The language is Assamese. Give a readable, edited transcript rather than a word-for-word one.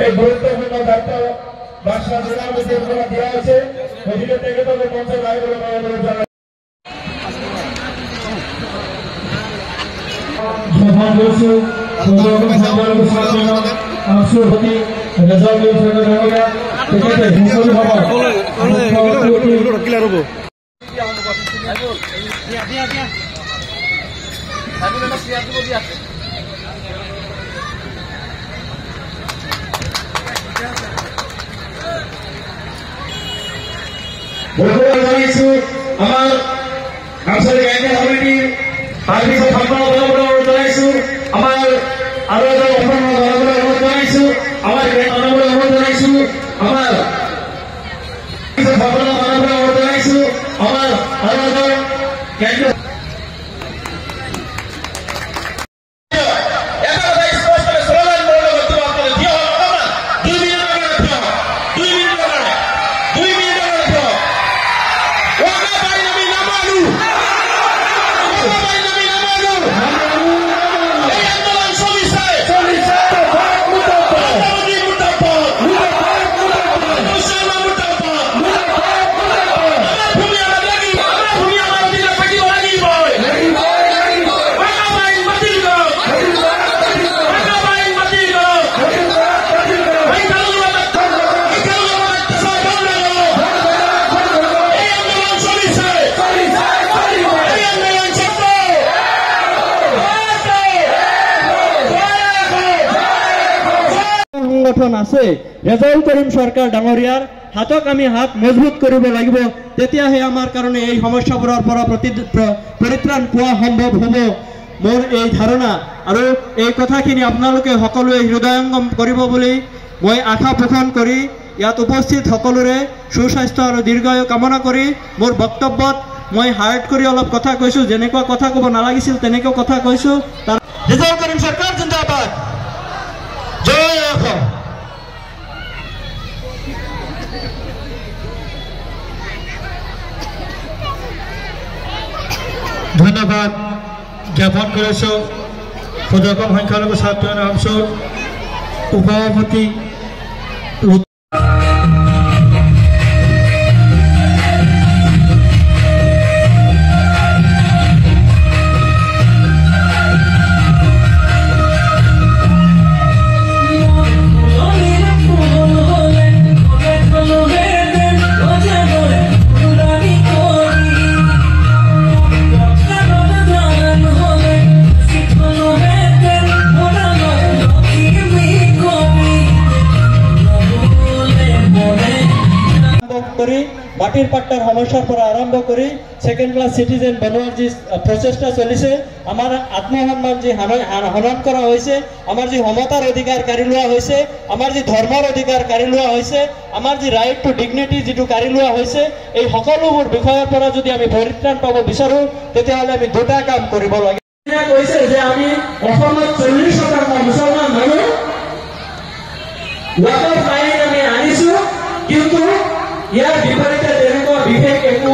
এই গুরুত্বপূর্ণ দায়িত্ব বাদশাহ জেলাপতির উপর দেওয়া হয়েছে। গতিকে থেকে তবে মঞ্চে দায়ী বলে অনুরোধ জানাই। আমার আঞ্চলিক আইন কমিটির তাৰপিছত সম্পাদক জনাইছো। আমাৰ আৰু এজন অসমৰ অনুৰোধ জনাইছো। আমাৰ অনুৰোধ জনাইছো। আমাৰ অনুৰোধ জনাইছো। আমাৰ আৰু এজন কেন্দ্ৰীয় সংগঠন আছে। ৰেজাউল কৰিম চৰকাৰ ডাঙৰীয়াৰ হাতক আমি হাত মজবুত কৰিব লাগিব, তেতিয়াহে আমাৰ কাৰণে এই সমস্যাবোৰৰ পৰা পৰিত্ৰাণ পোৱা সম্ভৱ হ'ব, মোৰ এই ধাৰণা। আৰু এই কথাখিনি আপোনালোকে সকলোৱে হৃদয়ঙ্গম কৰিব বুলি মই আশা পোষণ কৰি ইয়াত উপস্থিত সকলোৰে সুস্বাস্থ্য আৰু দীৰ্ঘায়ু কামনা কৰি মোৰ বক্তব্যত মই হাৰ্ড কৰি অলপ কথা কৈছোঁ। যেনেকুৱা কথা ক'ব নালাগিছিল তেনেকুৱা কথা কৈছোঁ। ৰেজাউল কৰিম চৰকাৰ জিন্দাবাদ, জয় অসম। ধন্যবাদ জ্ঞাপন কৰিছোঁ ক্ষুদ্ৰতম সংখ্যালঘু ছাত্ৰ সমাজৰ সভাপতি মাটিৰ পাট্টাৰ সমস্যাৰ পৰা আৰম্ভ কৰি সেকেন্ড ক্লাস সিটিজেন বনোৱাৰ যি প্ৰচেষ্টা চলিছে, আমাৰ আত্মসন্মান যি হনন কৰা হৈছে, আমাৰ যি সমতাৰ অধিকাৰ কাঢ়ি লোৱা হৈছে, আমাৰ যি ধৰ্মৰ অধিকাৰ কাঢ়ি লোৱা হৈছে, আমাৰ যি ৰাইট টু ডিগনিটি যিটো কাঢ়ি লোৱা হৈছে, এই সকলোবোৰ বিষয়ৰ পৰা যদি আমি পৰিত্ৰাণ পাব বিচাৰোঁ তেতিয়াহ'লে আমি দুটা কাম কৰিব লাগে। কৈছে যে আমি অসমত 40% মুছলমান মানুহ ওয়াকফ আইন আমি আনিছোঁ, কিন্তু ইয়াৰ বিপৰীতে তেনেকুৱা বিশেষ একো